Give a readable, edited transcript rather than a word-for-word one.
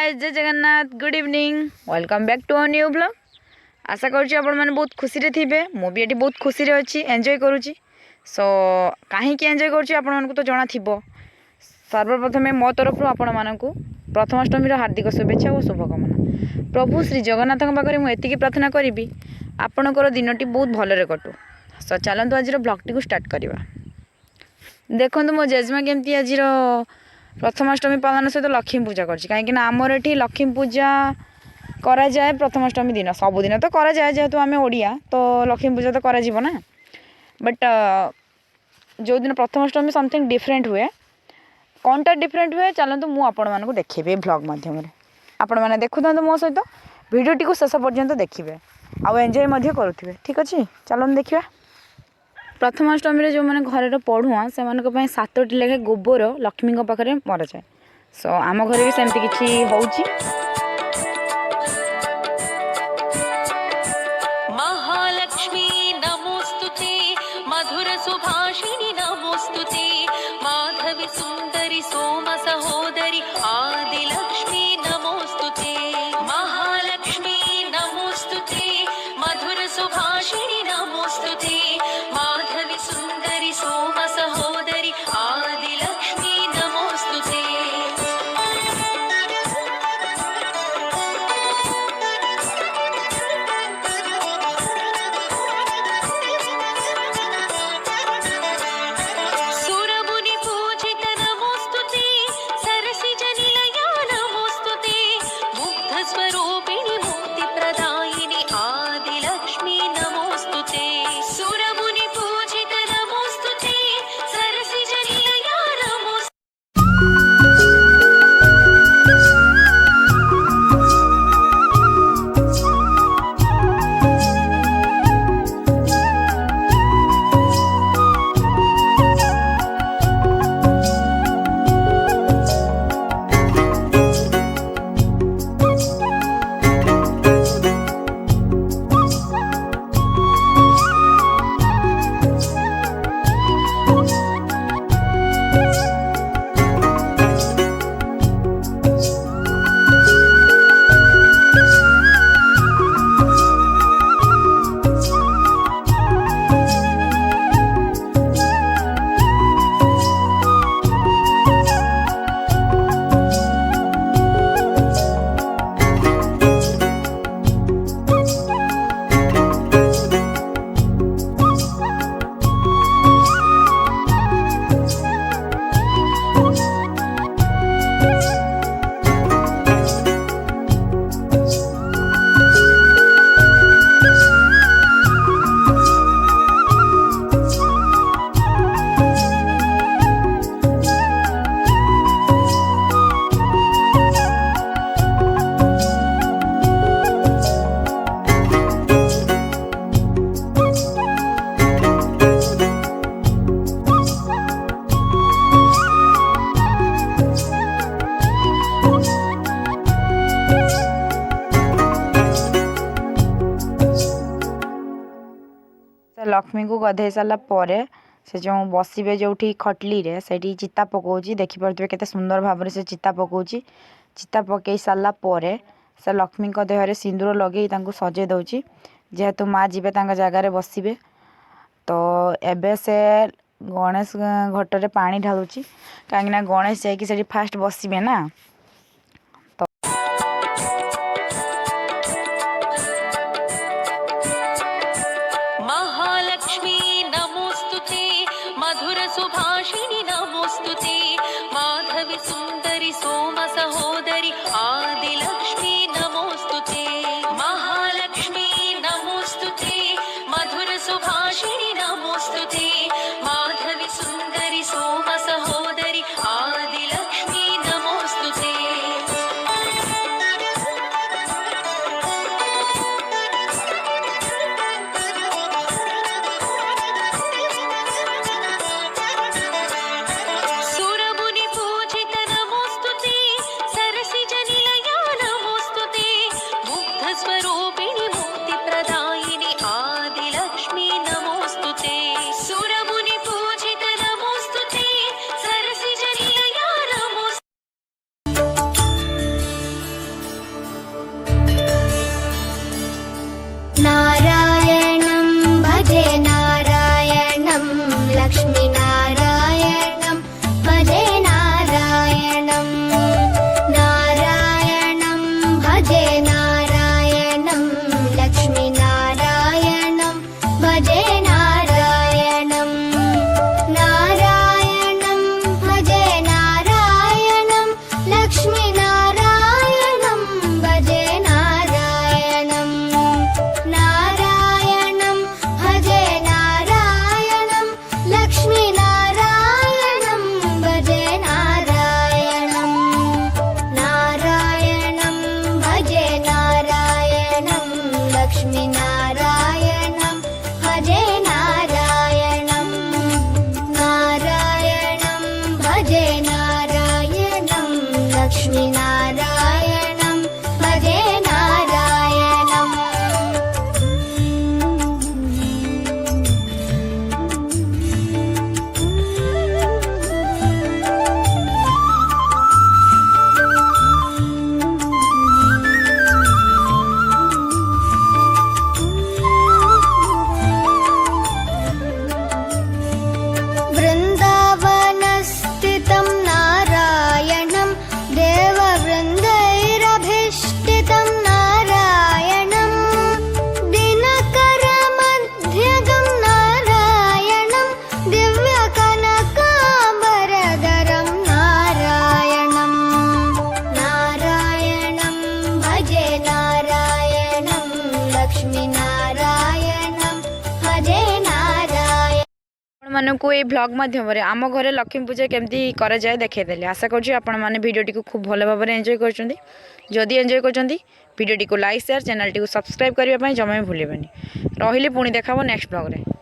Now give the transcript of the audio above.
Guys, जय Jagannath, good evening, welcome back to our new blog. आशा करुँच आपण बहुत खुशी रे थिबे। मु भी एटी बहुत खुशी रे अछि, एंजॉय करूची। सो कहीं एंजॉय करूची आपण मानकु तो जणा थिबो। सर्वप्रथमे मो तरफ आपण मानकु प्रथमाष्टमी हार्दिक शुभेच्छा और शुभकामना। प्रभु श्री जगन्नाथ पाखे मुझे एतिकी प्रार्थना करी आपणकर दिनटी बहुत भलरे कटू। सो चलतु आज ब्लॉग टी स्टार्ट करवा। देखो मो जेजमा केमती आज प्रथमाष्टमी पालन सहित लक्ष्मी पूजा कहीं आमर ये लक्ष्मी पूजा करा जाए प्रथमाष्टमी दिन। सबुदिन तो करा जाए, जेहेतु आम ओडिया तो लक्ष्मी पूजा तो करा ना। बट जो दिन प्रथमाष्टमी समथिंग डिफरेंट हुए, कौनटा डिफरेंट हुए चलतु मुझे आपण मानक देखी ब्लॉग माध्यम आपण मैंने देखु था मो सहित भिडटी को शेष पर्यंत देखिए आउ एंजॉय करुवे। ठीक अच्छे, चलो देखा। प्रथमाष्टमी जो मैंने घर पढ़ुआ से 7टी लेखे गोबर लक्ष्मी पाखे मरा जाए। सो आम घर भी सेमती किसी होउची। महालक्ष्मी नमोस्तुते, मधुर सुभाषिणी नमोस्तुते, माधवी सुंदरी सोम सहोदरी आदिलक्ष्मी नमोस्तुते। महालक्ष्मी नमोस्तुते, मधुर सुभाषिणी नमोस्तुते, माधवी सुंदरी सोम सहोदरी आदिलक्ष्मी नमोस्तुते। सुरमुनि पूजित नमोस्तुते, सरसिजनिलया नमोस्तुते, मुग्ध स्वरूपिणि मुक्ति प्रदायिनि आदिलक्ष्मी नमोस्तुते। सुरमुनि पूजित नमोस्तुते, सरसिजनिलया नमोस्तुते। लक्ष्मी को गधे सारापर से जो बसवे जो खटली रे से चिता पकाउची। देखिपे केते सुंदर भाव से चिता पकाउची। चिता पकई सारापर से लक्ष्मी देहरे सिंदूर लगे सजे दौची, जेहेतु माँ जीवे जगार बसवे। तो एबे से गणेश घटरे पानी ढालुची, कहीं गणेश जाकि फास्ट बसवे ना। महालक्ष्मी नमोस्तुते, मधुर सुभाषिणी नमोस्तुते, माधवी सुंदरी सोम सहोदरी आदिलक्ष्मी नमोस्तुते। महालक्ष्मी नमोस्तुते, मधुर सुभाषिणी नमोस्तुते, माधवी सुंदरी सोम सहोदरी आदिलक्ष्मी नमोस्तुते। लक्ष्मीनारायणं भजे नारायणं नारायणं भजे नारायणं लक्ष्मीनारायणं भजे नारायणम् वृन्दावनस्थितं नारायणं देववृन्दैरभीष्टितं नारायणं दिनकरमध्यगं नारायणं दिव्यकनकाम्बरधरं नारायणं नारायणं भजे नारायणं लक्ष्मीनारायणं भजे नारायण आपको ये ब्लॉग माध्यम आम घरे लक्ष्मी पूजा केमती करा जाए देखदेली आशा करुँच आपण भिडियोटी को खूब भल भाव एंजॉय कर जदि एंजॉय कर भिडियोटी को like share channel T subscribe करने जमा भी भूलें रही पुणी देखा नेक्स्ट ब्लॉग रे।